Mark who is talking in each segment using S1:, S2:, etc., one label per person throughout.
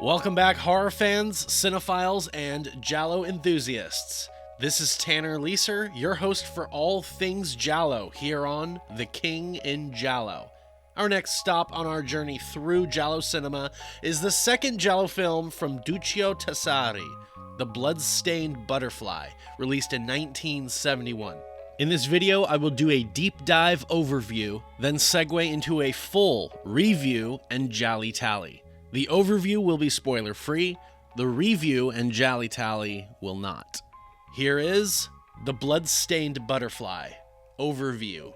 S1: Welcome back, horror fans, cinephiles, and giallo enthusiasts. This is Tanner Leeser, your host for all things giallo here on The King in Giallo. Our next stop on our journey through giallo cinema is the second giallo film from Duccio Tessari, The Bloodstained Butterfly, released in 1971. In this video, I will do a deep dive overview, then segue into a full review and GialliTally. The overview will be spoiler-free, the review and GialliTally will not. Here is The Bloodstained Butterfly Overview.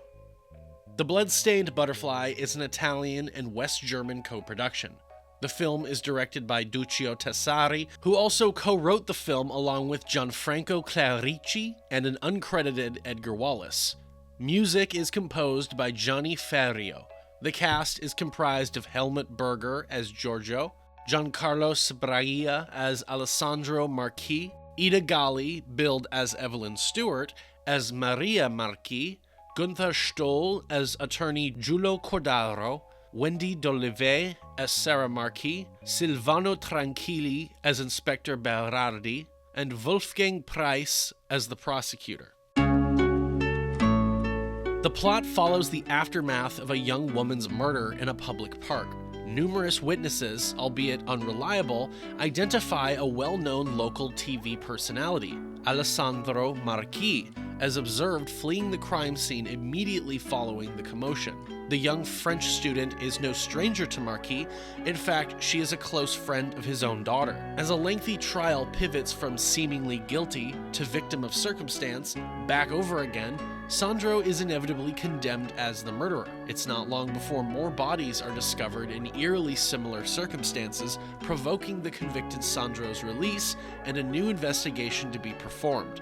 S1: The Bloodstained Butterfly is an Italian and West German co-production. The film is directed by Duccio Tessari, who also co-wrote the film along with Gianfranco Cleric and an uncredited Edgar Wallace. Music is composed by Gianni Ferrio. The cast is comprised of Helmut Berger as Giorgio, Giancarlo Sbragia as Alessandro Marchi, Ida Galli, billed as Evelyn Stewart, as Maria Marchi, Günther Stoll as attorney Giulio Cordaro, Wendy D'Olive as Sarah Marchi, Silvano Tranquilli as Inspector Berardi, and Wolfgang Preiss as the prosecutor. The plot follows the aftermath of a young woman's murder in a public park. Numerous witnesses, albeit unreliable, identify a well-known local TV personality, Alessandro Marchi, as observed fleeing the crime scene immediately following the commotion. The young French student is no stranger to Marchi. In fact, she is a close friend of his own daughter. As a lengthy trial pivots from seemingly guilty to victim of circumstance, back over again, Sandro is inevitably condemned as the murderer. It's not long before more bodies are discovered in eerily similar circumstances, provoking the convicted Sandro's release and a new investigation to be performed.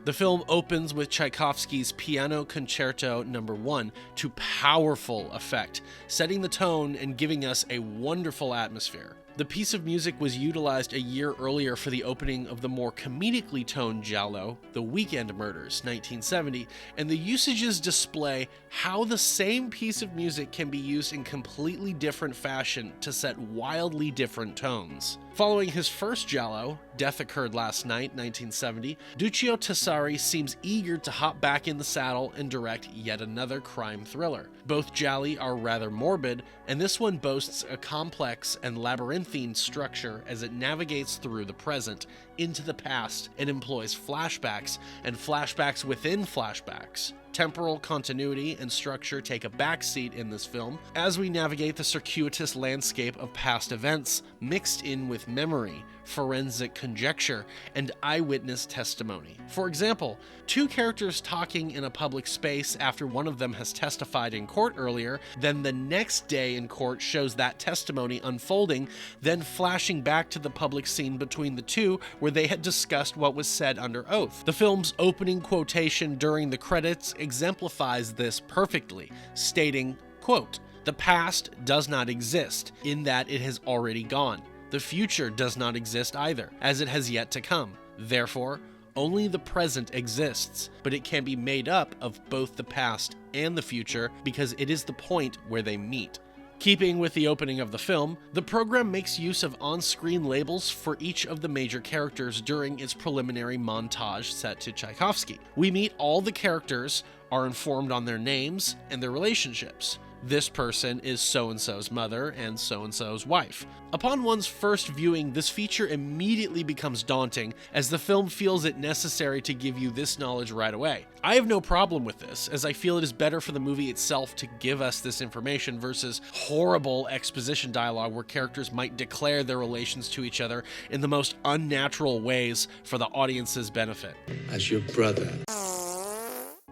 S1: The film opens with Tchaikovsky's Piano Concerto No. 1 to powerful effect, setting the tone and giving us a wonderful atmosphere. The piece of music was utilized a year earlier for the opening of the more comedically toned giallo, The Weekend Murders, 1970, and the usages display how the same piece of music can be used in completely different fashion to set wildly different tones. Following his first giallo, Death Occurred Last Night, 1970, Duccio Tessari seems eager to hop back in the saddle and direct yet another crime thriller. Both gialli are rather morbid, and this one boasts a complex and labyrinthine structure as it navigates through the present, into the past, and employs flashbacks and flashbacks within flashbacks. Temporal continuity and structure take a backseat in this film as we navigate the circuitous landscape of past events mixed in with memory, forensic conjecture, and eyewitness testimony. For example, two characters talking in a public space after one of them has testified in court earlier, then the next day in court shows that testimony unfolding, then flashing back to the public scene between the two where they had discussed what was said under oath. The film's opening quotation during the credits exemplifies this perfectly, stating, quote, "The past does not exist, in that it has already gone. The future does not exist either, as it has yet to come. Therefore, only the present exists, but it can be made up of both the past and the future because it is the point where they meet." Keeping with the opening of the film, the program makes use of on-screen labels for each of the major characters during its preliminary montage set to Tchaikovsky. We meet all the characters, are informed on their names and their relationships. This person is so-and-so's mother and so-and-so's wife. Upon one's first viewing, this feature immediately becomes daunting, as the film feels it necessary to give you this knowledge right away. I have no problem with this, as I feel it is better for the movie itself to give us this information versus horrible exposition dialogue where characters might declare their relations to each other in the most unnatural ways for the audience's benefit.
S2: As your brother.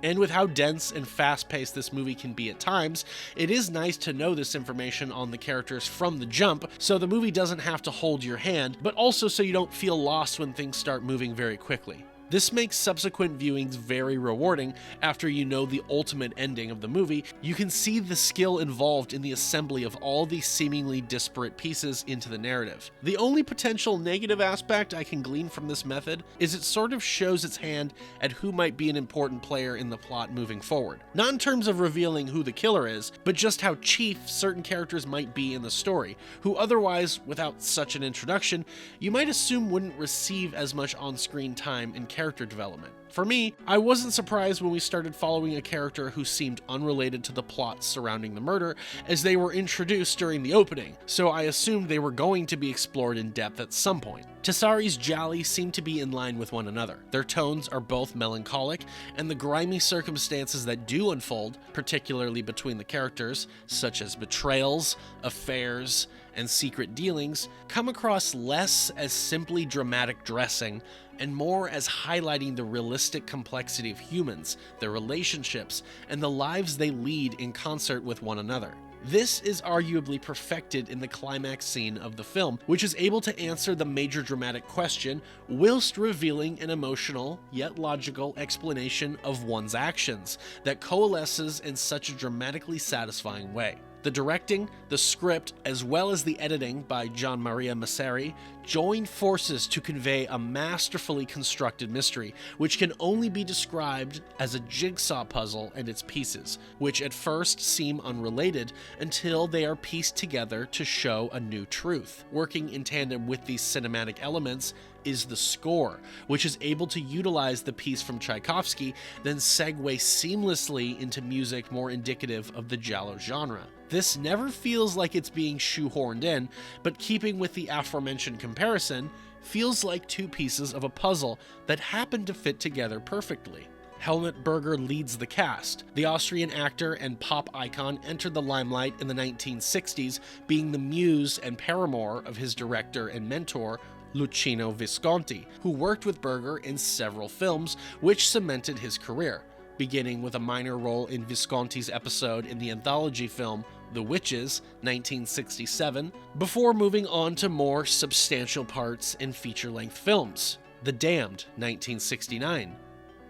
S1: And with how dense and fast-paced this movie can be at times, it is nice to know this information on the characters from the jump, so the movie doesn't have to hold your hand, but also so you don't feel lost when things start moving very quickly. This makes subsequent viewings very rewarding. After you know the ultimate ending of the movie, you can see the skill involved in the assembly of all these seemingly disparate pieces into the narrative. The only potential negative aspect I can glean from this method is it sort of shows its hand at who might be an important player in the plot moving forward. Not in terms of revealing who the killer is, but just how chief certain characters might be in the story, who otherwise, without such an introduction, you might assume wouldn't receive as much on-screen time and character development. For me, I wasn't surprised when we started following a character who seemed unrelated to the plot surrounding the murder, as they were introduced during the opening, so I assumed they were going to be explored in depth at some point. Tessari's gialli seem to be in line with one another. Their tones are both melancholic, and the grimy circumstances that do unfold, particularly between the characters, such as betrayals, affairs, and secret dealings, come across less as simply dramatic dressing and more as highlighting the realistic complexity of humans, their relationships, and the lives they lead in concert with one another. This is arguably perfected in the climax scene of the film, which is able to answer the major dramatic question whilst revealing an emotional, yet logical explanation of one's actions that coalesces in such a dramatically satisfying way. The directing, the script, as well as the editing by Gian Maria Masseri joined forces to convey a masterfully constructed mystery, which can only be described as a jigsaw puzzle and its pieces, which at first seem unrelated until they are pieced together to show a new truth. Working in tandem with these cinematic elements is the score, which is able to utilize the piece from Tchaikovsky, then segue seamlessly into music more indicative of the giallo genre. This never feels like it's being shoehorned in, but keeping with the aforementioned comparison, feels like two pieces of a puzzle that happen to fit together perfectly. Helmut Berger leads the cast. The Austrian actor and pop icon entered the limelight in the 1960s, being the muse and paramour of his director and mentor, Lucio Visconti, who worked with Berger in several films, which cemented his career, beginning with a minor role in Visconti's episode in the anthology film The Witches, 1967, before moving on to more substantial parts in feature-length films. The Damned, 1969,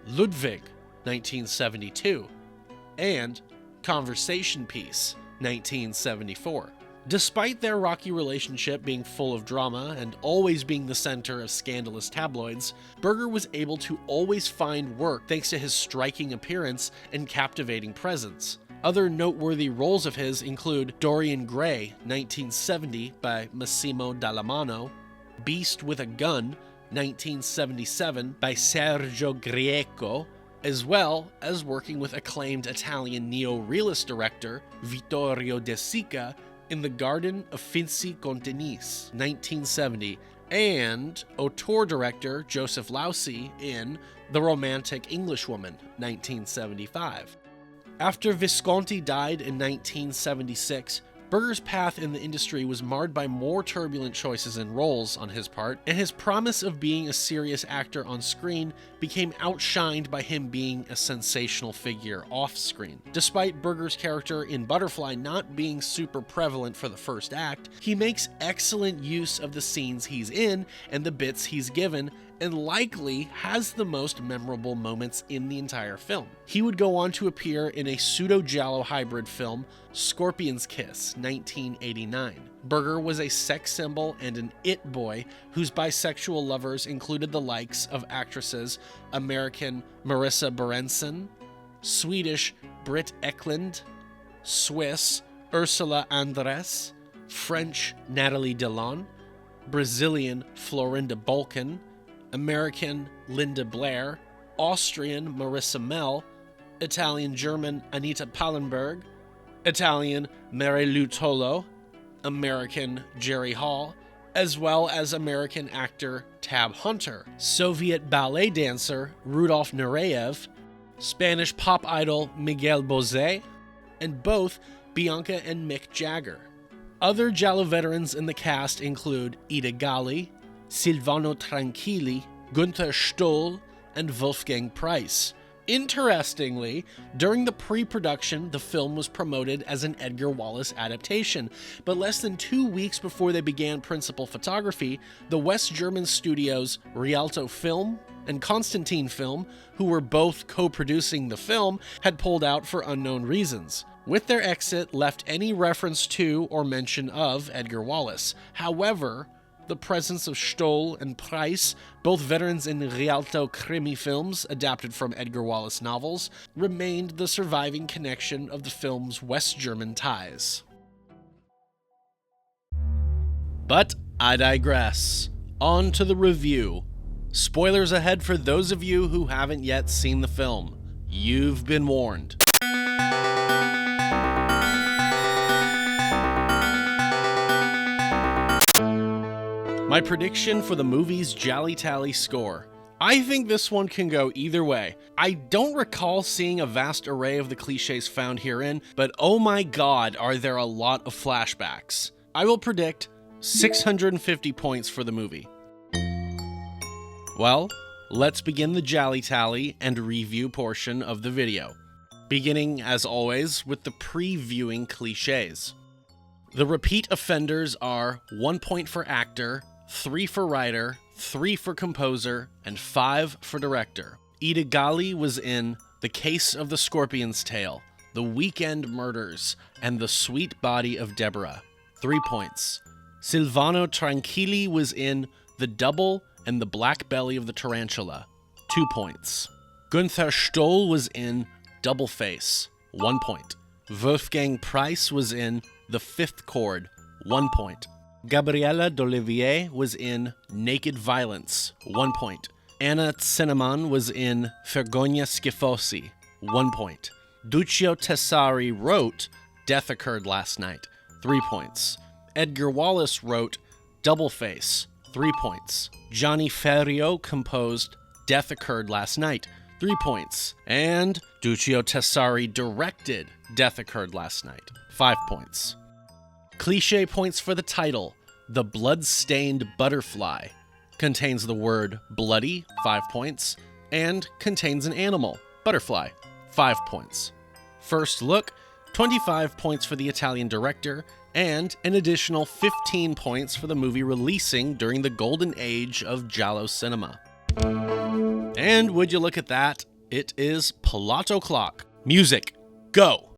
S1: Ludwig, 1972, and Conversation Piece, 1974. Despite their rocky relationship being full of drama and always being the center of scandalous tabloids, Berger was able to always find work thanks to his striking appearance and captivating presence. Other noteworthy roles of his include Dorian Gray, 1970 by Massimo Dallamano, Beast with a Gun, 1977 by Sergio Grieco, as well as working with acclaimed Italian neo-realist director Vittorio De Sica in The Garden of Finzi con Denise, 1970, and auteur director Joseph Losey in The Romantic Englishwoman, 1975. After Visconti died in 1976, Berger's path in the industry was marred by more turbulent choices and roles on his part, and his promise of being a serious actor on screen became outshined by him being a sensational figure off-screen. Despite Berger's character in Butterfly not being super prevalent for the first act, he makes excellent use of the scenes he's in and the bits he's given, and likely has the most memorable moments in the entire film. He would go on to appear in a pseudo-giallo hybrid film, Scorpion's Kiss, 1989. Berger was a sex symbol and an it boy whose bisexual lovers included the likes of actresses American Marissa Berenson, Swedish Britt Ekland, Swiss Ursula Andress, French Natalie Delon, Brazilian Florinda Bolkan, American Linda Blair, Austrian Marissa Mell, Italian-German Anita Pallenberg, Italian Mary-Lou Tolo, American Jerry Hall, as well as American actor Tab Hunter, Soviet ballet dancer Rudolf Nureyev, Spanish pop idol Miguel Bosé, and both Bianca and Mick Jagger. Other giallo veterans in the cast include Ida Galli, Silvano Tranquilli, Günther Stoll, and Wolfgang Preiss. Interestingly, during the pre-production, the film was promoted as an Edgar Wallace adaptation, but less than 2 weeks before they began principal photography, the West German studios Rialto Film and Constantine Film, who were both co-producing the film, had pulled out for unknown reasons. With their exit left any reference to or mention of Edgar Wallace. However, the presence of Stoll and Preiss, both veterans in Rialto krimi films adapted from Edgar Wallace novels, remained the surviving connection of the film's West German ties. But I digress. On to the review. Spoilers ahead for those of you who haven't yet seen the film. You've been warned. My prediction for the movie's GialliTally score. I think this one can go either way. I don't recall seeing a vast array of the cliches found herein, but oh my god, are there a lot of flashbacks. I will predict 650 points for the movie. Well, let's begin the GialliTally and review portion of the video. Beginning, as always, with the previewing cliches. The repeat offenders are 1 point for actor, 3 for writer, 3 for composer, and 5 for director. Ida Galli was in The Case of the Scorpion's Tail, The Weekend Murders, and The Sweet Body of Deborah. 3 points. Silvano Tranquilli was in The Double and The Black Belly of the Tarantula. 2 points. Günther Stoll was in Double Face. 1 point. Wolfgang Preiss was in The Fifth Chord. 1 point. Gabriella d'Olivier was in Naked Violence, 1 point. Anna Cinnamon was in Vergogna Schifosi, 1 point. Duccio Tessari wrote Death Occurred Last Night, 3 points. Edgar Wallace wrote Double Face, 3 points. Gianni Ferrio composed Death Occurred Last Night, 3 points. And Duccio Tessari directed Death Occurred Last Night, 5 points. Cliché points for the title. The Bloodstained Butterfly contains the word bloody, 5 points, and contains an animal, butterfly, 5 points. First look, 25 points for the Italian director, and an additional 15 points for the movie releasing during the golden age of giallo cinema. And would you look at that, it is plot o'clock. Music, go!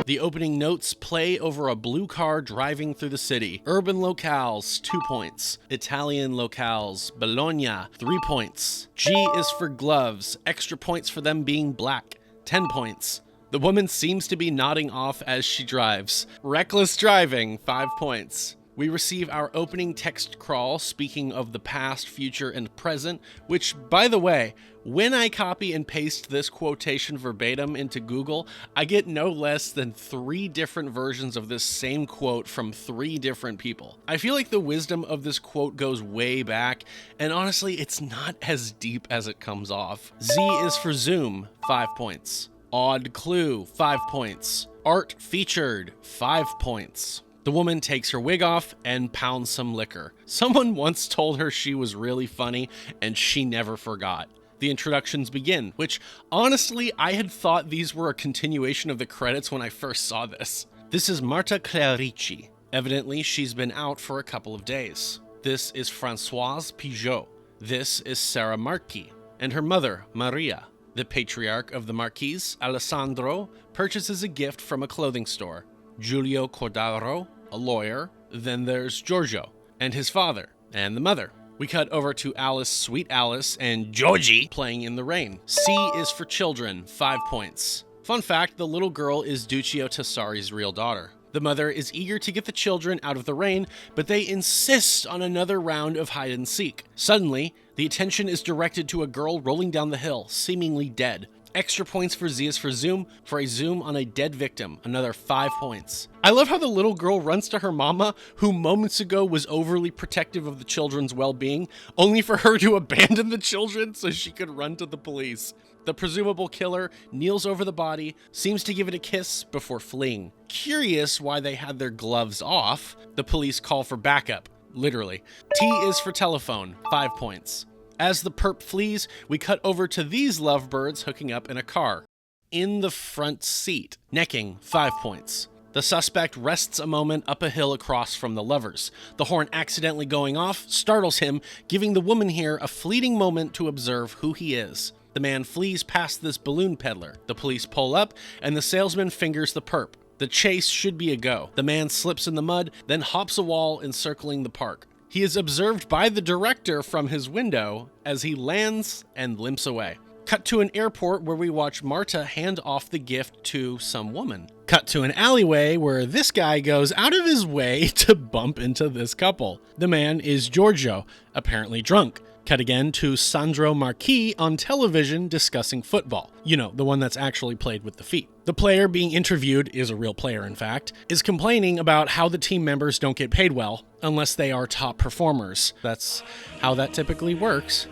S1: The opening notes play over a blue car driving through the city. Urban locales, 2 points. Italian locales, Bologna, 3 points. G is for gloves, extra points for them being black, 10 points. The woman seems to be nodding off as she drives. Reckless driving, 5 points. We receive our opening text crawl speaking of the past, future, and present, which, by the way, when I copy and paste this quotation verbatim into Google, I get no less than 3 different versions of this same quote from 3 different people. I feel like the wisdom of this quote goes way back, and honestly, it's not as deep as it comes off. Z is for zoom, 5 points. Odd clue, 5 points. Art featured, 5 points. The woman takes her wig off and pounds some liquor. Someone once told her she was really funny, and she never forgot. The introductions begin, which, honestly, I had thought these were a continuation of the credits when I first saw this. This is Marta Clerici. Evidently, she's been out for a couple of days. This is Françoise Pigeot. This is Sarah Marchi, and her mother, Maria. The patriarch of the Marquise, Alessandro, purchases a gift from a clothing store. Giulio Cordaro, a lawyer. Then there's Giorgio, and his father, and the mother. We cut over to Alice, Sweet Alice, and Georgie playing in the rain. C is for children, 5 points. Fun fact, the little girl is Duccio Tessari's real daughter. The mother is eager to get the children out of the rain, but they insist on another round of hide and seek. Suddenly, the attention is directed to a girl rolling down the hill, seemingly dead. Extra points for Z is for zoom, for a zoom on a dead victim, another 5 points. I love how the little girl runs to her mama, who moments ago was overly protective of the children's well-being, only for her to abandon the children so she could run to the police. The presumable killer kneels over the body, seems to give it a kiss before fleeing. Curious why they had their gloves off, the police call for backup, literally. T is for telephone, 5 points. As the perp flees, we cut over to these lovebirds hooking up in a car. In the front seat, necking, 5 points. The suspect rests a moment up a hill across from the lovers. The horn accidentally going off startles him, giving the woman here a fleeting moment to observe who he is. The man flees past this balloon peddler. The police pull up, and the salesman fingers the perp. The chase should be a go. The man slips in the mud, then hops a wall encircling the park. He is observed by the director from his window as he lands and limps away. Cut to an airport where we watch Marta hand off the gift to some woman. Cut to an alleyway where this guy goes out of his way to bump into this couple. The man is Giorgio, apparently drunk. Cut again to Sandro Marchi on television discussing football. You know, the one that's actually played with the feet. The player being interviewed, is a real player in fact, is complaining about how the team members don't get paid well unless they are top performers. That's how that typically works.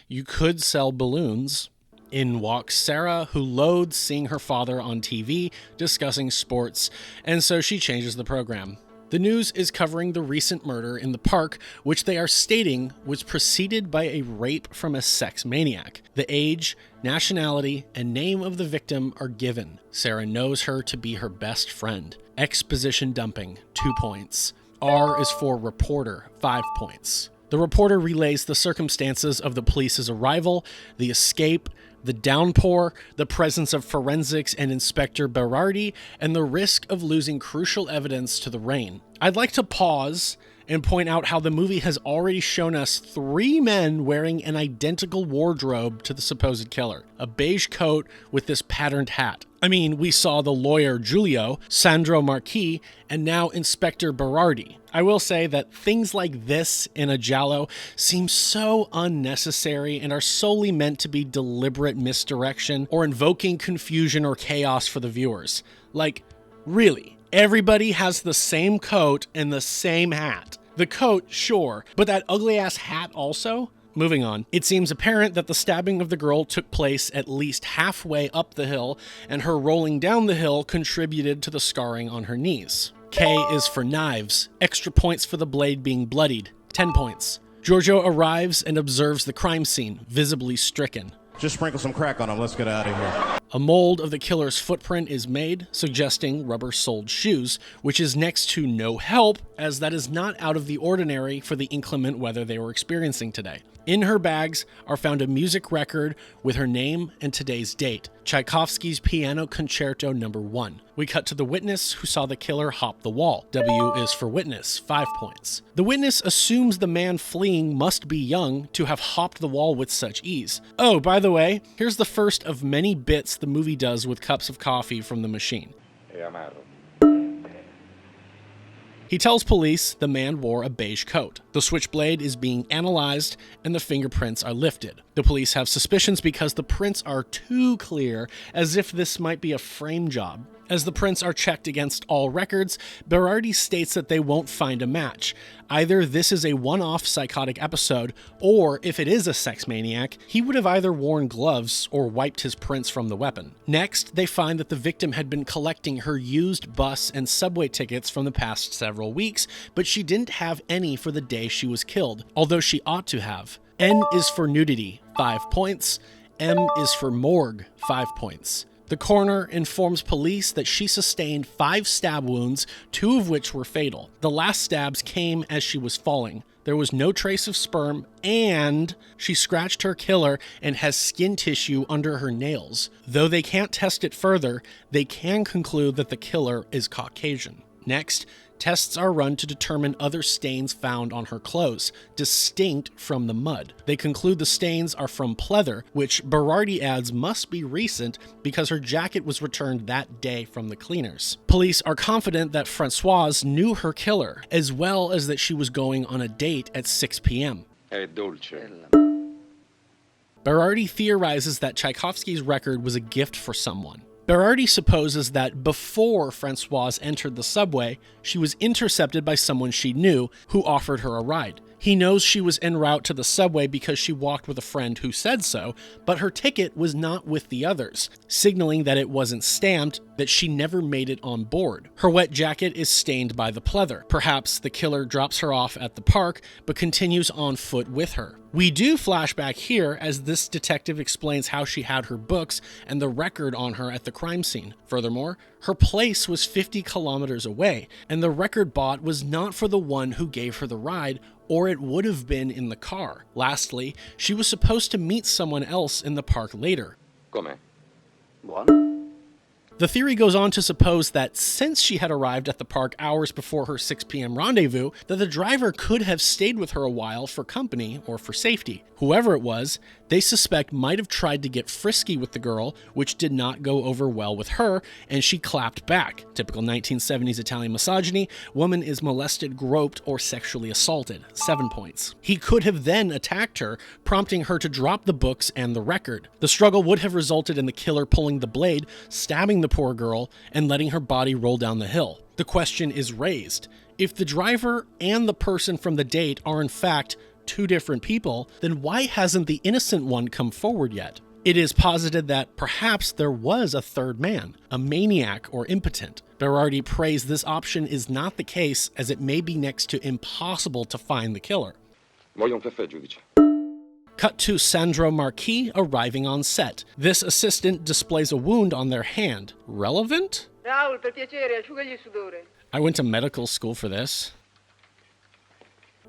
S1: You could sell balloons. In walks Sarah, who loathes seeing her father on TV discussing sports, and so she changes the program. The news is covering the recent murder in the park, which they are stating was preceded by a rape from a sex maniac. The age, nationality, and name of the victim are given. Sarah knows her to be her best friend. Exposition dumping, 2 points. R is for reporter, 5 points. The reporter relays the circumstances of the police's arrival, the escape, the downpour, the presence of forensics and Inspector Berardi, and the risk of losing crucial evidence to the rain. I'd like to pause and point out how the movie has already shown us 3 men wearing an identical wardrobe to the supposed killer. A beige coat with this patterned hat. I mean, we saw the lawyer Giulio, Sandro Marchi, and now Inspector Berardi. I will say that things like this in a giallo seem so unnecessary and are solely meant to be deliberate misdirection or invoking confusion or chaos for the viewers. Like, really, everybody has the same coat and the same hat. The coat, sure, but that ugly-ass hat also? Moving on, it seems apparent that the stabbing of the girl took place at least halfway up the hill, and her rolling down the hill contributed to the scarring on her knees. K is for knives, extra points for the blade being bloodied, 10 points. Giorgio arrives and observes the crime scene, visibly stricken.
S2: Just sprinkle some crack on him, let's get out of here.
S1: A mold of the killer's footprint is made, suggesting rubber-soled shoes, which is next to no help, as that is not out of the ordinary for the inclement weather they were experiencing today. In her bags are found a music record with her name and today's date, Tchaikovsky's Piano Concerto No. 1. We cut to the witness who saw the killer hop the wall. W is for witness, 5 points. The witness assumes the man fleeing must be young to have hopped the wall with such ease. Oh, by the way, here's the first of many bits the movie does with cups of coffee from the machine. He tells police the man wore a beige coat. The switchblade is being analyzed and the fingerprints are lifted. The police have suspicions because the prints are too clear, as if this might be a frame job. As the prints are checked against all records, Berardi states that they won't find a match. Either this is a one-off psychotic episode, or if it is a sex maniac, he would have either worn gloves or wiped his prints from the weapon. Next, they find that the victim had been collecting her used bus and subway tickets from the past several weeks, but she didn't have any for the day she was killed, although she ought to have. N is for nudity, 5 points. M is for morgue, 5 points. The coroner informs police that she sustained 5 stab wounds, 2 of which were fatal. The last stabs came as she was falling. There was no trace of sperm, and she scratched her killer and has skin tissue under her nails. Though they can't test it further, they can conclude that the killer is Caucasian. Next, tests are run to determine other stains found on her clothes, distinct from the mud. They conclude the stains are from pleather, which Berardi adds must be recent because her jacket was returned that day from the cleaners. Police are confident that Françoise knew her killer, as well as that she was going on a date at 6 p.m.
S3: È dolce.
S1: Berardi theorizes that Tchaikovsky's record was a gift for someone. Berardi supposes that before Francoise entered the subway, she was intercepted by someone she knew who offered her a ride. He knows she was en route to the subway because she walked with a friend who said so, but her ticket was not with the others, signaling that it wasn't stamped, that she never made it on board. Her wet jacket is stained by the pleather. Perhaps the killer drops her off at the park, but continues on foot with her. We do flashback here as this detective explains how she had her books and the record on her at the crime scene. Furthermore, her place was 50 kilometers away, and the record bought was not for the one who gave her the ride, or it would have been in the car. Lastly, she was supposed to meet someone else in the park later.
S3: Come? Buono?
S1: The theory goes on to suppose that since she had arrived at the park hours before her 6 p.m. rendezvous, that the driver could have stayed with her a while for company or for safety. Whoever it was, they suspect might have tried to get frisky with the girl, which did not go over well with her, and she clapped back. Typical 1970s Italian misogyny, woman is molested, groped, or sexually assaulted. 7 points. He could have then attacked her, prompting her to drop the books and the record. The struggle would have resulted in the killer pulling the blade, stabbing the poor girl, and letting her body roll down the hill. The question is raised. If the driver and the person from the date are in fact two different people, then why hasn't the innocent one come forward yet? It is posited that perhaps there was a third man, a maniac or impotent. Berardi prays this option is not the case, as it may be next to impossible to find the killer.
S3: Voglio un caffè, giudice.
S1: Cut to Sandro Marquis arriving on set. This assistant displays a wound on their hand. Relevant?
S4: Raul, per piacere, asciugagli il sudore.
S1: I went to medical school for this.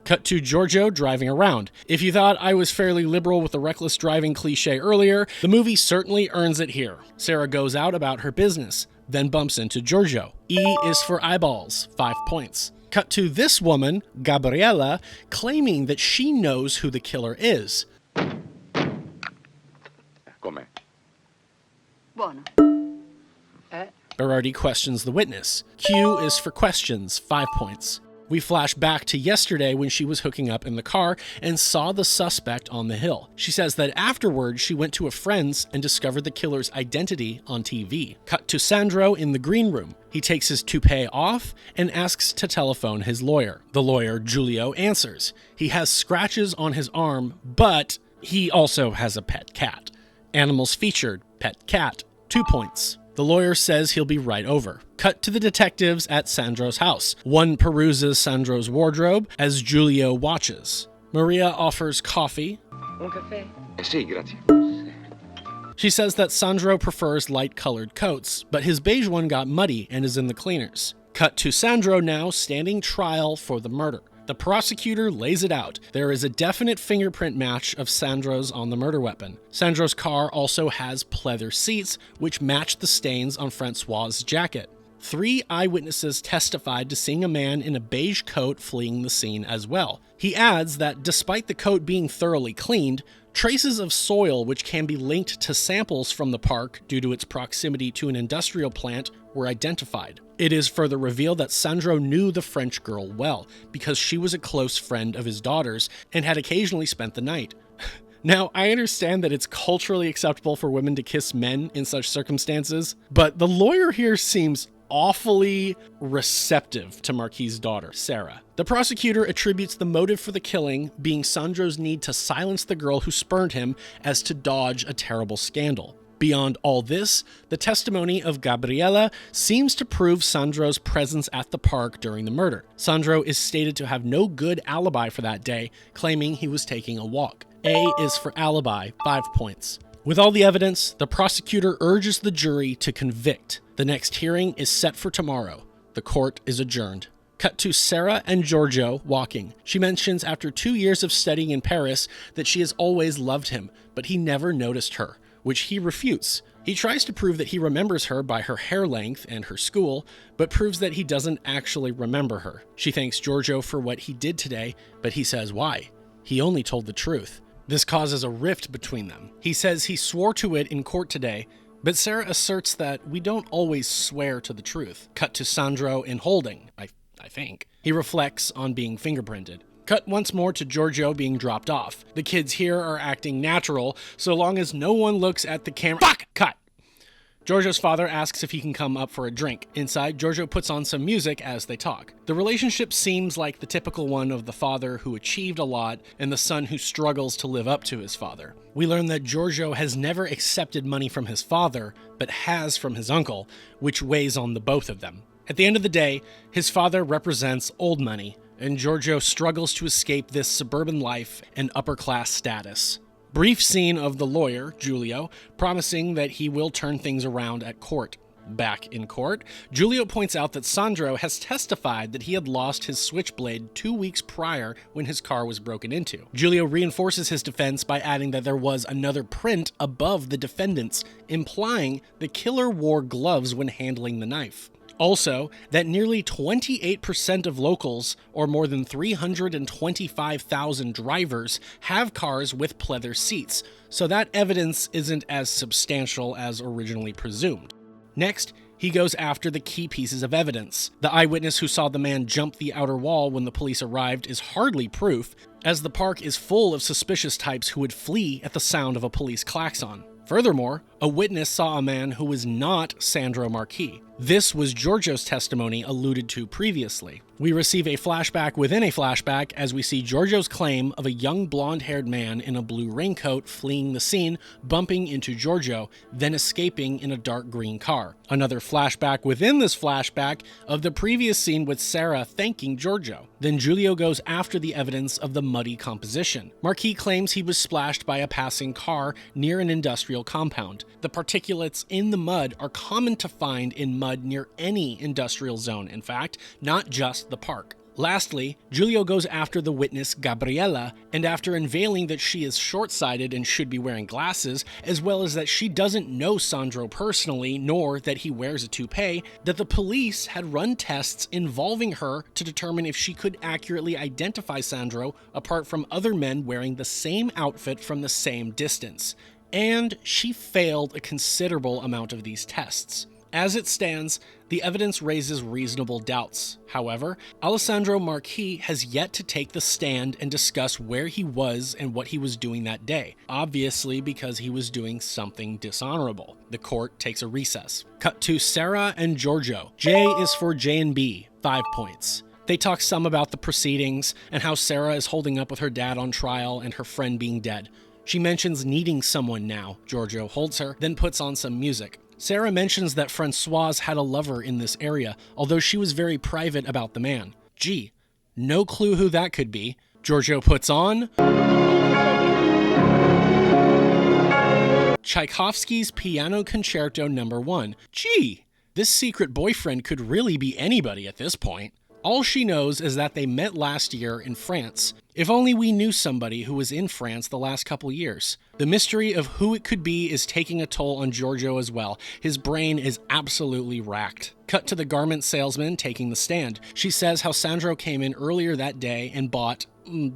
S1: Cut to Giorgio driving around. If you thought I was fairly liberal with the reckless driving cliche earlier, the movie certainly earns it here. Sarah goes out about her business, then bumps into Giorgio. E is for eyeballs, 5 points. Cut to this woman, Gabriella, claiming that she knows who the killer is.
S3: Come?
S4: Buono.
S1: Berardi questions the witness. Q is for questions, 5 points. We flash back to yesterday when she was hooking up in the car and saw the suspect on the hill. She says that afterwards she went to a friend's and discovered the killer's identity on TV. Cut to Sandro in the green room. He takes his toupee off and asks to telephone his lawyer. The lawyer, Giulio, answers. He has scratches on his arm, but he also has a pet cat. Animals featured, pet cat, 2 points. The lawyer says he'll be right over. Cut to the detectives at Sandro's house. One peruses Sandro's wardrobe as Giulio watches. Maria offers coffee.
S4: Un caffè?
S3: Sì, grazie.
S1: She says that Sandro prefers light-colored coats, but his beige one got muddy and is in the cleaners. Cut to Sandro now standing trial for the murder. The prosecutor lays it out. There is a definite fingerprint match of Sandro's on the murder weapon. Sandro's car also has pleather seats, which match the stains on Francoise's jacket. 3 eyewitnesses testified to seeing a man in a beige coat fleeing the scene as well. He adds that despite the coat being thoroughly cleaned, traces of soil which can be linked to samples from the park due to its proximity to an industrial plant were identified. It is further revealed that Sandro knew the French girl well because she was a close friend of his daughter's and had occasionally spent the night. Now, I understand that it's culturally acceptable for women to kiss men in such circumstances, but the lawyer here seems awfully receptive to Marquis' daughter, Sarah. The prosecutor attributes the motive for the killing being Sandro's need to silence the girl who spurned him as to dodge a terrible scandal. Beyond all this, the testimony of Gabriella seems to prove Sandro's presence at the park during the murder. Sandro is stated to have no good alibi for that day, claiming he was taking a walk. A is for alibi, 5 points. With all the evidence, the prosecutor urges the jury to convict. The next hearing is set for tomorrow. The court is adjourned. Cut to Sarah and Giorgio walking. She mentions after 2 years of studying in Paris that she has always loved him, but he never noticed her, which he refutes. He tries to prove that he remembers her by her hair length and her school, but proves that he doesn't actually remember her. She thanks Giorgio for what he did today, but he says why. He only told the truth. This causes a rift between them. He says he swore to it in court today, but Sarah asserts that we don't always swear to the truth. Cut to Sandro in holding, I think. He reflects on being fingerprinted. Cut once more to Giorgio being dropped off. The kids here are acting natural, so long as no one looks at the camera. Fuck! Cut! Giorgio's father asks if he can come up for a drink. Inside, Giorgio puts on some music as they talk. The relationship seems like the typical one of the father who achieved a lot and the son who struggles to live up to his father. We learn that Giorgio has never accepted money from his father, but has from his uncle, which weighs on the both of them. At the end of the day, his father represents old money, and Giorgio struggles to escape this suburban life and upper-class status. Brief scene of the lawyer, Giulio, promising that he will turn things around at court. Back in court, Giulio points out that Sandro has testified that he had lost his switchblade 2 weeks prior when his car was broken into. Giulio reinforces his defense by adding that there was another print above the defendant's, implying the killer wore gloves when handling the knife. Also, that nearly 28% of locals, or more than 325,000 drivers, have cars with pleather seats, so that evidence isn't as substantial as originally presumed. Next, he goes after the key pieces of evidence. The eyewitness who saw the man jump the outer wall when the police arrived is hardly proof, as the park is full of suspicious types who would flee at the sound of a police klaxon. Furthermore, a witness saw a man who was not Sandro Marchi. This was Giorgio's testimony alluded to previously. We receive a flashback within a flashback as we see Giorgio's claim of a young blonde-haired man in a blue raincoat fleeing the scene, bumping into Giorgio, then escaping in a dark green car. Another flashback within this flashback of the previous scene with Sarah thanking Giorgio. Then Giulio goes after the evidence of the muddy composition. Marchi claims he was splashed by a passing car near an industrial compound. The particulates in the mud are common to find in mud near any industrial zone, in fact, not just the park. Lastly, Giulio goes after the witness Gabriella, and after unveiling that she is short-sighted and should be wearing glasses, as well as that she doesn't know Sandro personally, nor that he wears a toupee, that the police had run tests involving her to determine if she could accurately identify Sandro apart from other men wearing the same outfit from the same distance. And she failed a considerable amount of these tests. As it stands, the evidence raises reasonable doubts. However, Alessandro Marchi has yet to take the stand and discuss where he was and what he was doing that day, obviously because he was doing something dishonorable. The court takes a recess. Cut to Sarah and Giorgio. J is for J&B, 5 points. They talk some about the proceedings and how Sarah is holding up with her dad on trial and her friend being dead. She mentions needing someone now. Giorgio holds her, then puts on some music. Sarah mentions that Francoise had a lover in this area, although she was very private about the man. Gee, no clue who that could be. Giorgio puts on Tchaikovsky's Piano Concerto No. 1. Gee, this secret boyfriend could really be anybody at this point. All she knows is that they met last year in France. If only we knew somebody who was in France the last couple years. The mystery of who it could be is taking a toll on Giorgio as well. His brain is absolutely racked. Cut to the garment salesman taking the stand. She says how Sandro came in earlier that day and bought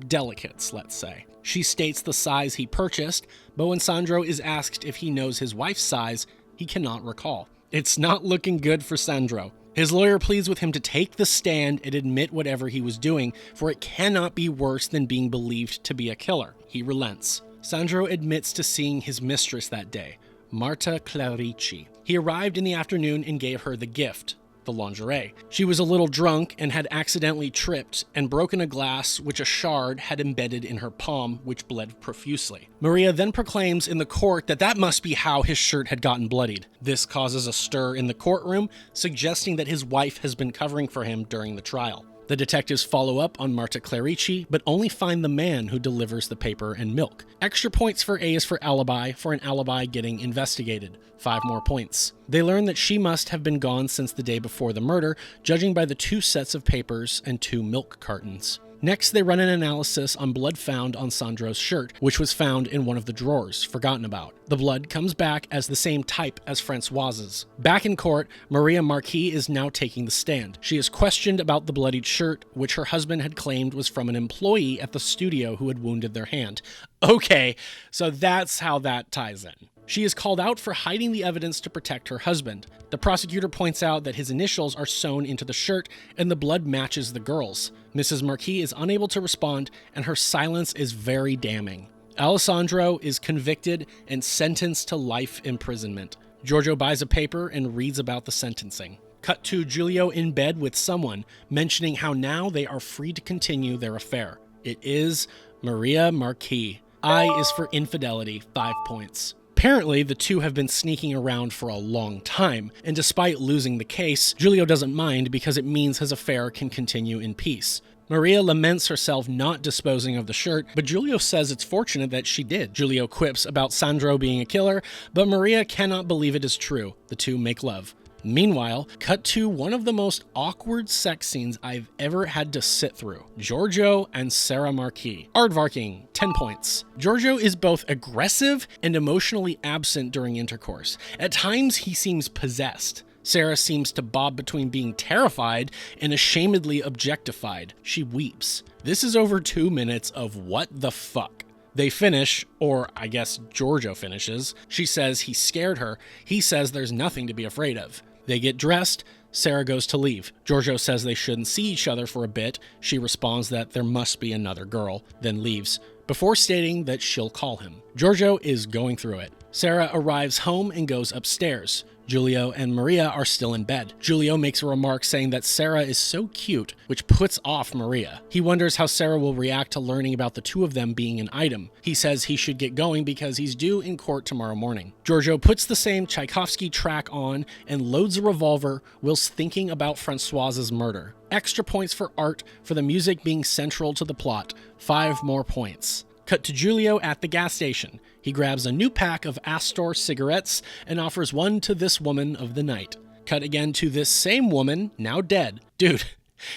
S1: delicates, let's say. She states the size he purchased, but when Sandro is asked if he knows his wife's size, he cannot recall. It's not looking good for Sandro. His lawyer pleads with him to take the stand and admit whatever he was doing, for it cannot be worse than being believed to be a killer. He relents. Sandro admits to seeing his mistress that day, Marta Clerici. He arrived in the afternoon and gave her the gift, the lingerie. She was a little drunk and had accidentally tripped and broken a glass which a shard had embedded in her palm, which bled profusely. Maria then proclaims in the court that that must be how his shirt had gotten bloodied. This causes a stir in the courtroom, suggesting that his wife has been covering for him during the trial. The detectives follow up on Marta Clerici, but only find the man who delivers the paper and milk. Extra points for A is for alibi, for an alibi getting investigated. 5 more points. They learn that she must have been gone since the day before the murder, judging by the 2 sets of papers and 2 milk cartons. Next, they run an analysis on blood found on Sandro's shirt, which was found in one of the drawers, forgotten about. The blood comes back as the same type as Francoise's. Back in court, Maria Marchi is now taking the stand. She is questioned about the bloodied shirt, which her husband had claimed was from an employee at the studio who had wounded their hand. Okay, so that's how that ties in. She is called out for hiding the evidence to protect her husband. The prosecutor points out that his initials are sewn into the shirt and the blood matches the girl's. Mrs. Marquis is unable to respond, and her silence is very damning. Alessandro is convicted and sentenced to life imprisonment. Giorgio buys a paper and reads about the sentencing. Cut to Giulio in bed with someone, mentioning how now they are free to continue their affair. It is Maria Marquis. I is for infidelity, 5 points. Apparently, the two have been sneaking around for a long time, and despite losing the case, Giulio doesn't mind because it means his affair can continue in peace. Maria laments herself not disposing of the shirt, but Giulio says it's fortunate that she did. Giulio quips about Sandro being a killer, but Maria cannot believe it is true. The two make love. Meanwhile, cut to one of the most awkward sex scenes I've ever had to sit through. Giorgio and Sarah Marquis. Aardvarking, 10 points. Giorgio is both aggressive and emotionally absent during intercourse. At times, he seems possessed. Sarah seems to bob between being terrified and ashamedly objectified. She weeps. This is over 2 minutes of what the fuck. They finish, or I guess Giorgio finishes. She says he scared her. He says there's nothing to be afraid of. They get dressed. Sarah goes to leave. Giorgio says they shouldn't see each other for a bit. She responds that there must be another girl, then leaves, before stating that she'll call him. Giorgio is going through it. Sarah arrives home and goes upstairs. Giulio and Maria are still in bed. Giulio makes a remark saying that Sarah is so cute, which puts off Maria. He wonders how Sarah will react to learning about the two of them being an item. He says he should get going because he's due in court tomorrow morning. Giorgio puts the same Tchaikovsky track on and loads a revolver whilst thinking about Francoise's murder. Extra points for art for the music being central to the plot. 5 more points. Cut to Giulio at the gas station. He grabs a new pack of Astor cigarettes and offers one to this woman of the night. Cut again to this same woman, now dead. Dude,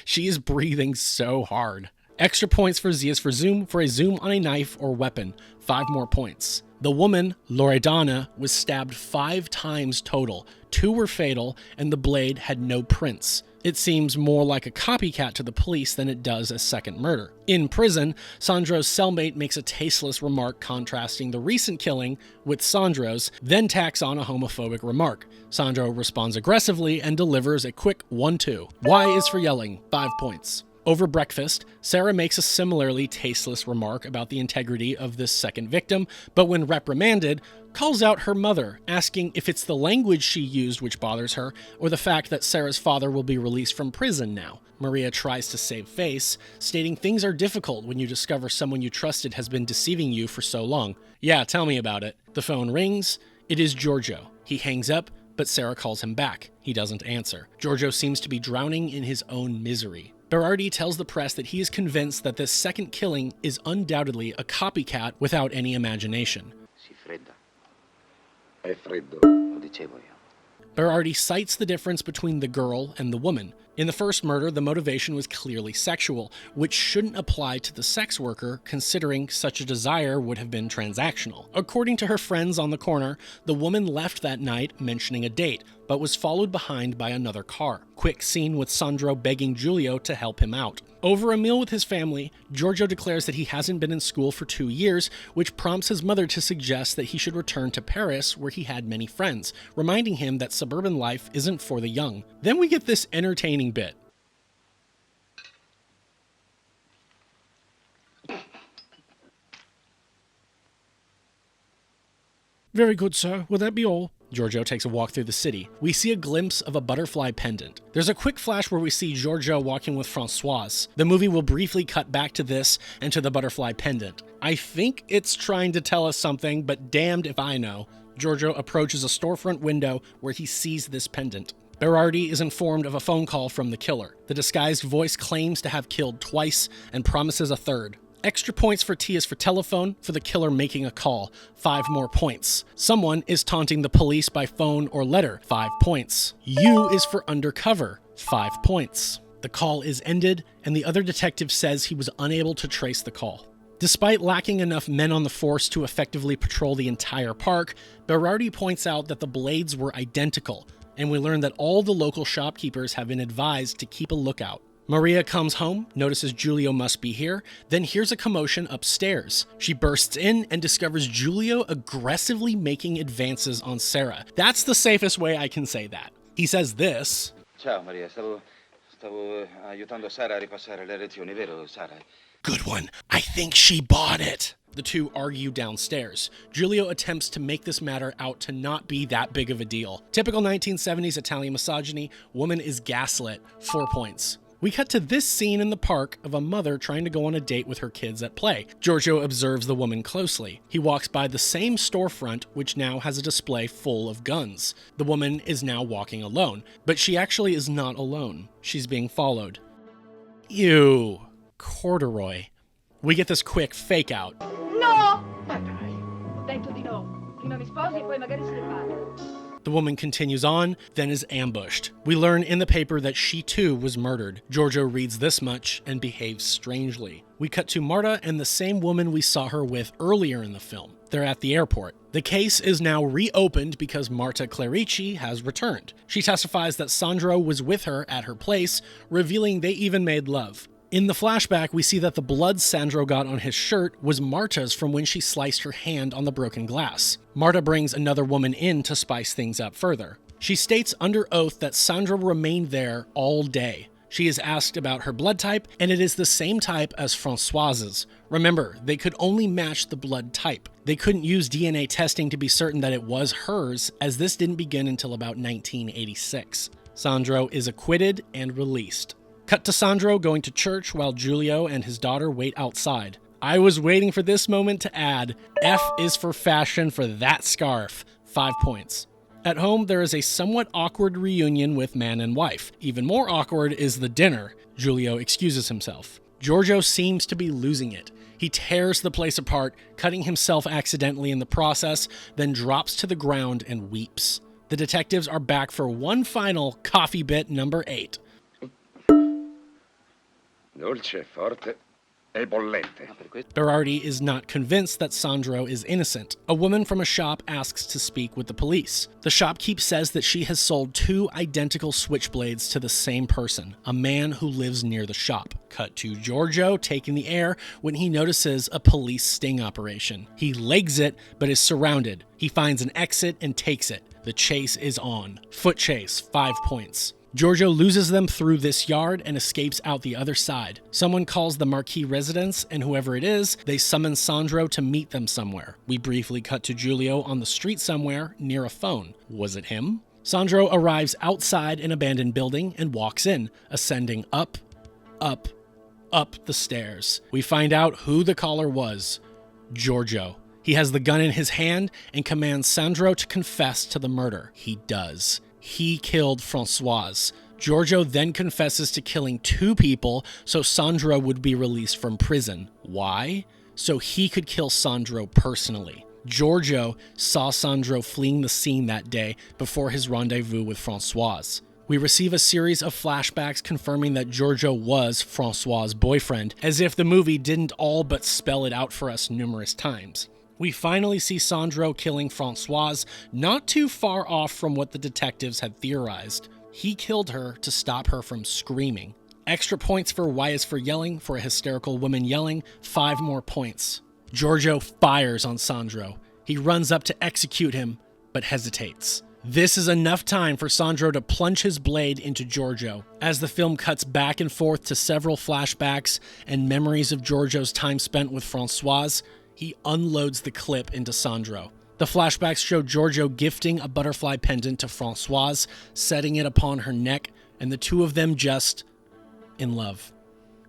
S1: she is breathing so hard. Extra points for Z is for a zoom on a knife or weapon. 5 more points. The woman, Loredana, was stabbed 5 times total. 2 were fatal, and the blade had no prints. It seems more like a copycat to the police than it does a second murder. In prison, Sandro's cellmate makes a tasteless remark contrasting the recent killing with Sandro's, then tacks on a homophobic remark. Sandro responds aggressively and delivers a quick 1-2. Y is for yelling, 5 points. Over breakfast, Sarah makes a similarly tasteless remark about the integrity of this second victim, but when reprimanded, calls out her mother, asking if it's the language she used which bothers her, or the fact that Sarah's father will be released from prison now. Maria tries to save face, stating things are difficult when you discover someone you trusted has been deceiving you for so long. Yeah, tell me about it. The phone rings. It is Giorgio. He hangs up, but Sarah calls him back. He doesn't answer. Giorgio seems to be drowning in his own misery. Berardi tells the press that he is convinced that this second killing is undoubtedly a copycat without any imagination.
S3: Si fredda. È freddo, lo dicevo io.
S1: Berardi cites the difference between the girl and the woman. In the first murder, the motivation was clearly sexual, which shouldn't apply to the sex worker, considering such a desire would have been transactional. According to her friends on the corner, the woman left that night mentioning a date, but was followed behind by another car. Quick scene with Sandro begging Giulio to help him out. Over a meal with his family, Giorgio declares that he hasn't been in school for 2 years, which prompts his mother to suggest that he should return to Paris, where he had many friends, reminding him that suburban life isn't for the young. Then we get this entertaining bit. Very good, sir. Will that be all? Giorgio takes a walk through the city. We see a glimpse of a butterfly pendant. There's a quick flash where we see Giorgio walking with Francoise. The movie will briefly cut back to this and to the butterfly pendant. I think it's trying to tell us something, but damned if I know. Giorgio approaches a storefront window where he sees this pendant. Berardi is informed of a phone call from the killer. The disguised voice claims to have killed twice and promises a third. Extra points for T is for telephone, for the killer making a call. 5 more points. Someone is taunting the police by phone or letter. 5 points. U is for undercover. 5 points. The call is ended, and the other detective says he was unable to trace the call. Despite lacking enough men on the force to effectively patrol the entire park, Berardi points out that the blades were identical, and we learn that all the local shopkeepers have been advised to keep a lookout. Maria comes home, notices Giulio must be here, then hears a commotion upstairs. She bursts in and discovers Giulio aggressively making advances on Sarah. That's the safest way I can say that. He says this.
S3: Ciao Maria, stavo aiutando Sara a ripassare le lezioni, vero Sara?
S1: Good one. I think she bought it. The two argue downstairs. Giulio attempts to make this matter out to not be that big of a deal. Typical 1970s Italian misogyny, woman is gaslit, 4 points. We cut to this scene in the park of a mother trying to go on a date with her kids at play. Giorgio observes the woman closely. He walks by the same storefront, which now has a display full of guns. The woman is now walking alone, but she actually is not alone. She's being followed. Ew. Corduroy. We get this quick fake out.
S4: No! Ma dai, ho detto di no. Prima mi sposi e poi magari se ne parla.
S1: The woman continues on, then is ambushed. We learn in the paper that she too was murdered. Giorgio reads this much and behaves strangely. We cut to Marta and the same woman we saw her with earlier in the film. They're at the airport. The case is now reopened because Marta Clerici has returned. She testifies that Sandro was with her at her place, revealing they even made love. In the flashback, we see that the blood Sandro got on his shirt was Marta's from when she sliced her hand on the broken glass. Marta brings another woman in to spice things up further. She states under oath that Sandro remained there all day. She is asked about her blood type, and it is the same type as Francoise's. Remember, they could only match the blood type. They couldn't use DNA testing to be certain that it was hers, as this didn't begin until about 1986. Sandro is acquitted and released. Cut to Sandro going to church while Giulio and his daughter wait outside. I was waiting for this moment to add, F is for fashion for that scarf, 5 points. At home, there is a somewhat awkward reunion with man and wife. Even more awkward is the dinner. Giulio excuses himself. Giorgio seems to be losing it. He tears the place apart, cutting himself accidentally in the process, then drops to the ground and weeps. The detectives are back for one final coffee bit number 8.
S3: Dolce, forte e bollente.
S1: Berardi is not convinced that Sandro is innocent. A woman from a shop asks to speak with the police. The shopkeep says that she has sold 2 identical switchblades to the same person, a man who lives near the shop. Cut to Giorgio taking the air when he notices a police sting operation. He legs it, but is surrounded. He finds an exit and takes it. The chase is on. Foot chase, 5 points. Giorgio loses them through this yard and escapes out the other side. Someone calls the Marquis residence, and whoever it is, they summon Sandro to meet them somewhere. We briefly cut to Giulio on the street somewhere, near a phone. Was it him? Sandro arrives outside an abandoned building and walks in, ascending up the stairs. We find out who the caller was. Giorgio. He has the gun in his hand and commands Sandro to confess to the murder. He does. He killed Francoise. Giorgio then confesses to killing 2 people so Sandro would be released from prison. Why? So he could kill Sandro personally. Giorgio saw Sandro fleeing the scene that day before his rendezvous with Francoise. We receive a series of flashbacks confirming that Giorgio was Francoise's boyfriend, as if the movie didn't all but spell it out for us numerous times. We finally see Sandro killing Francoise, not too far off from what the detectives had theorized. He killed her to stop her from screaming. Extra points for Y is for yelling, for a hysterical woman yelling, 5 more points. Giorgio fires on Sandro. He runs up to execute him, but hesitates. This is enough time for Sandro to plunge his blade into Giorgio. As the film cuts back and forth to several flashbacks and memories of Giorgio's time spent with Francoise, he unloads the clip into Sandro. The flashbacks show Giorgio gifting a butterfly pendant to Francoise, setting it upon her neck, and the two of them just in love.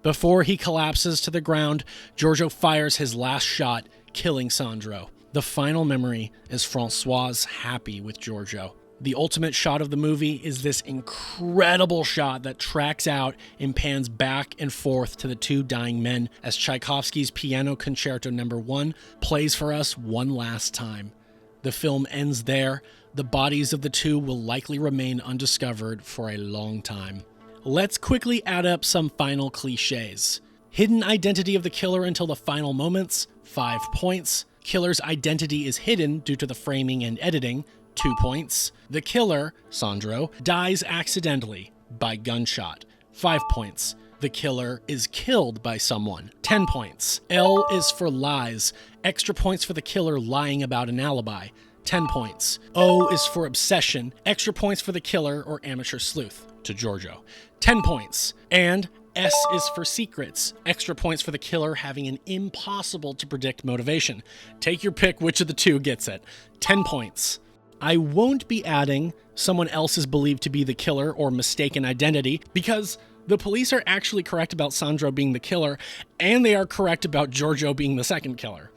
S1: Before he collapses to the ground, Giorgio fires his last shot, killing Sandro. The final memory is Francoise happy with Giorgio. The ultimate shot of the movie is this incredible shot that tracks out and pans back and forth to the 2 dying men as Tchaikovsky's Piano Concerto No. 1 plays for us one last time. The film ends there. The bodies of the 2 will likely remain undiscovered for a long time. Let's quickly add up some final cliches. Hidden identity of the killer until the final moments, 5 points. Killer's identity is hidden due to the framing and editing, 2 points. The killer, Sandro, dies accidentally by gunshot, 5 points. The killer is killed by someone. 10 points. L is for lies. Extra points for the killer lying about an alibi. 10 points. O is for obsession. Extra points for the killer or amateur sleuth. To Giorgio. 10 points. And S is for secrets. Extra points for the killer having an impossible to predict motivation. Take your pick which of the two gets it. 10 points. I won't be adding someone else is believed to be the killer or mistaken identity because the police are actually correct about Sandro being the killer, and they are correct about Giorgio being the second killer.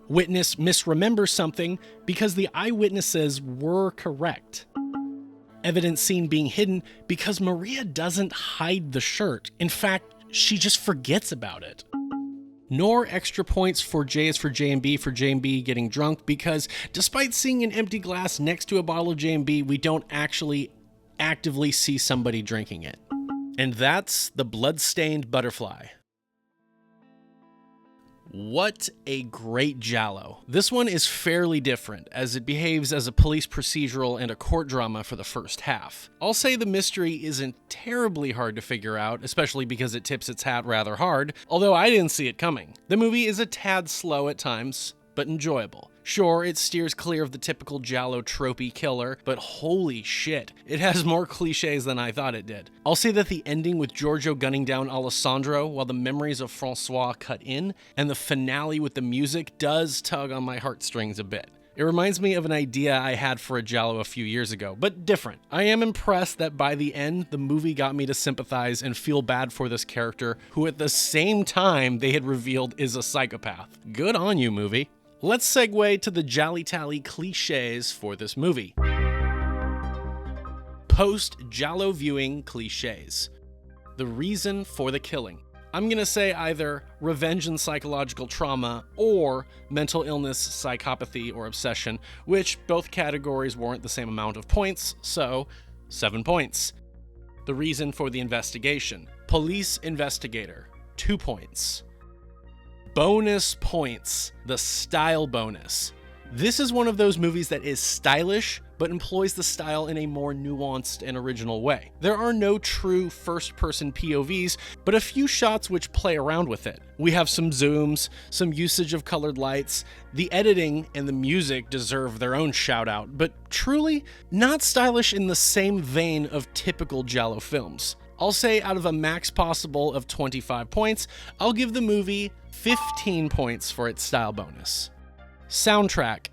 S1: Witness misremembers something because the eyewitnesses were correct. Evidence seen being hidden because Maria doesn't hide the shirt. In fact, she just forgets about it. Nor extra points for J is for J&B getting drunk because despite seeing an empty glass next to a bottle of J&B, we don't actually actively see somebody drinking it. And that's The Bloodstained Butterfly. What a great giallo. This one is fairly different, as it behaves as a police procedural and a court drama for the first half. I'll say the mystery isn't terribly hard to figure out, especially because it tips its hat rather hard, although I didn't see it coming. The movie is a tad slow at times, but enjoyable. Sure, it steers clear of the typical giallo tropey killer, but holy shit, it has more cliches than I thought it did. I'll say that the ending with Giorgio gunning down Alessandro while the memories of Francois cut in, and the finale with the music does tug on my heartstrings a bit. It reminds me of an idea I had for a giallo a few years ago, but different. I am impressed that by the end, the movie got me to sympathize and feel bad for this character, who at the same time they had revealed is a psychopath. Good on you, movie. Let's segue to the GialliTally cliches for this movie. Post-giallo viewing cliches. The reason for the killing. I'm gonna say either revenge and psychological trauma or mental illness, psychopathy, or obsession, which both categories warrant the same amount of points, so 7 points. The reason for the investigation. Police investigator, 2 points. Bonus points, the style bonus. This is one of those movies that is stylish, but employs the style in a more nuanced and original way. There are no true first-person POVs, but a few shots which play around with it. We have some zooms, some usage of colored lights. The editing and the music deserve their own shout-out, but truly not stylish in the same vein of typical giallo films. I'll say out of a max possible of 25 points, I'll give the movie 15 points for its style bonus. Soundtrack.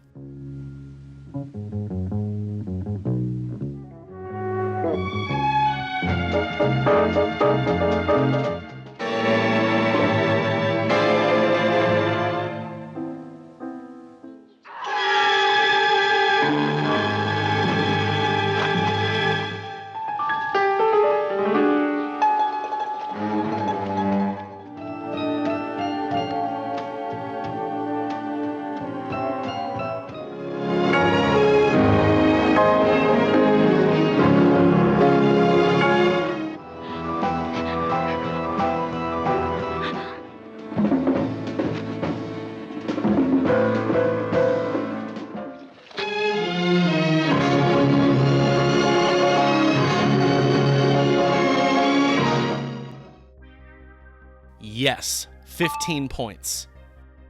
S1: Yes, 15 points.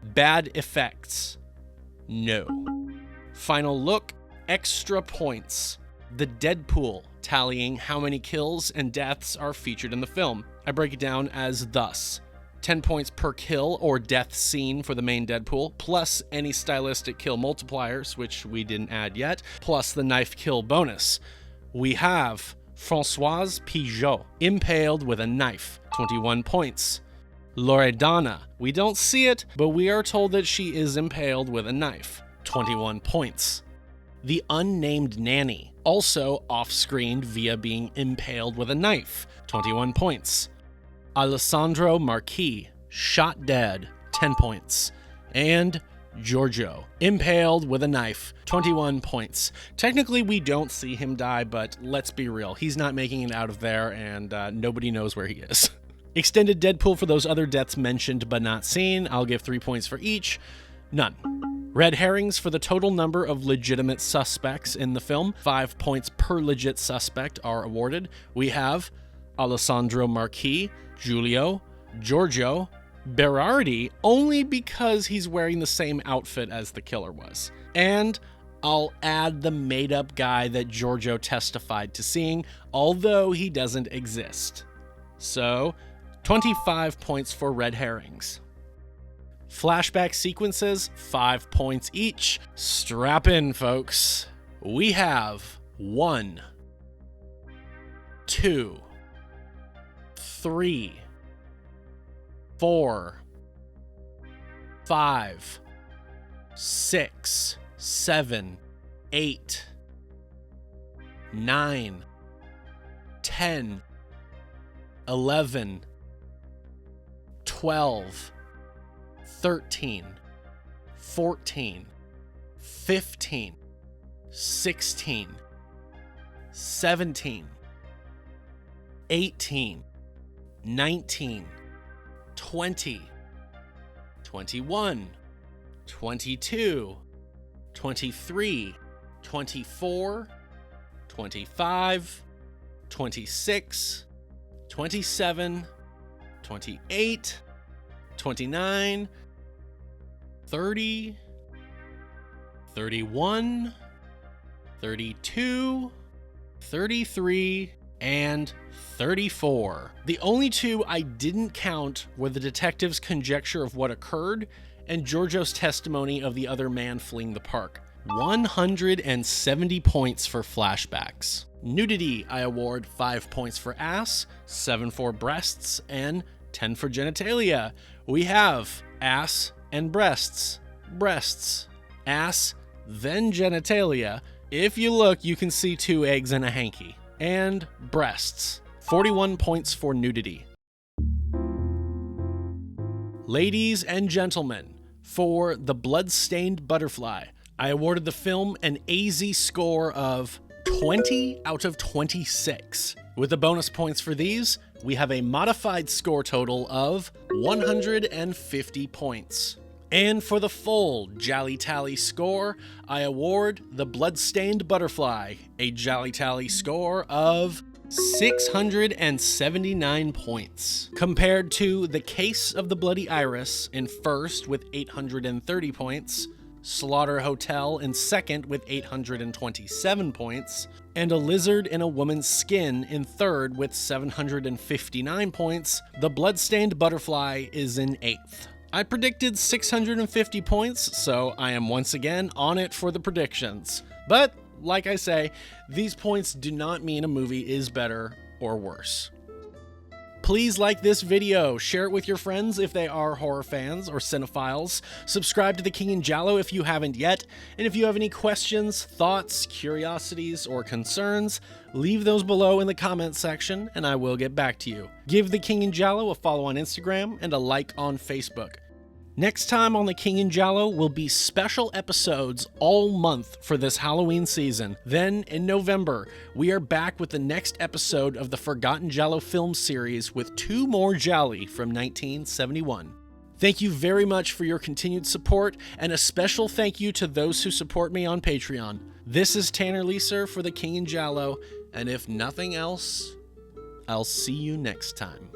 S1: Bad effects. No. Final look, extra points. The Deadpool, tallying how many kills and deaths are featured in the film. I break it down as thus. 10 points per kill or death scene for the main Deadpool, plus any stylistic kill multipliers, which we didn't add yet, plus the knife kill bonus. We have Françoise Pigeot, impaled with a knife, 21 points. Loredana, we don't see it, but we are told that she is impaled with a knife, 21 points. The Unnamed Nanny, also off-screened via being impaled with a knife, 21 points. Alessandro Marquis, shot dead, 10 points. And Giorgio, impaled with a knife, 21 points. Technically, we don't see him die, but let's be real, he's not making it out of there, and nobody knows where he is. Extended Deadpool for those other deaths mentioned but not seen. I'll give 3 points for each. None. Red herrings for the total number of legitimate suspects in the film. 5 points per legit suspect are awarded. We have Alessandro Marquis, Giulio, Giorgio, Berardi, only because he's wearing the same outfit as the killer was. And I'll add the made-up guy that Giorgio testified to seeing, although he doesn't exist. So, 25 points for red herrings. Flashback sequences, 5 points each. Strap in, folks. We have 1, 2, 3, 4, 5, 6, 7, 8, 9, 10, 11, 12, 13, 14, 15, 16, 17, 18, 19, 20, 21, 22, 23, 24, 25, 26, 27, 28, 29, 30, 31, 32, 33, and 34. The only two I didn't count were the detective's conjecture of what occurred and Giorgio's testimony of the other man fleeing the park. 170 points for flashbacks. Nudity, I award 5 points for ass, 7 for breasts, and 10 for genitalia. We have ass and breasts, breasts, ass, then genitalia. If you look, you can see 2 eggs and a hanky. And breasts. 41 points for nudity. Ladies and gentlemen, for The Bloodstained Butterfly, I awarded the film an AZ score of 20 out of 26. With the bonus points for these, we have a modified score total of 150 points. And for the full GialliTally score, I award The Bloodstained Butterfly a GialliTally score of 679 points, compared to The Case of the Bloody Iris in first with 830 points, Slaughter Hotel in second with 827 points, and A Lizard in a Woman's Skin in third with 759 points. The Bloodstained Butterfly is in eighth. I predicted 650 points, so I am once again on it for the predictions. But, like I say, these points do not mean a movie is better or worse. Please like this video, share it with your friends if they are horror fans or cinephiles, subscribe to The King in Giallo if you haven't yet, and if you have any questions, thoughts, curiosities, or concerns, leave those below in the comments section and I will get back to you. Give The King in Giallo a follow on Instagram and a like on Facebook. Next time on The King in Giallo will be special episodes all month for this Halloween season. Then, in November, we are back with the next episode of the Forgotten Giallo film series with 2 more gialli from 1971. Thank you very much for your continued support, and a special thank you to those who support me on Patreon. This is Tanner Leeser for The King in Giallo, and if nothing else, I'll see you next time.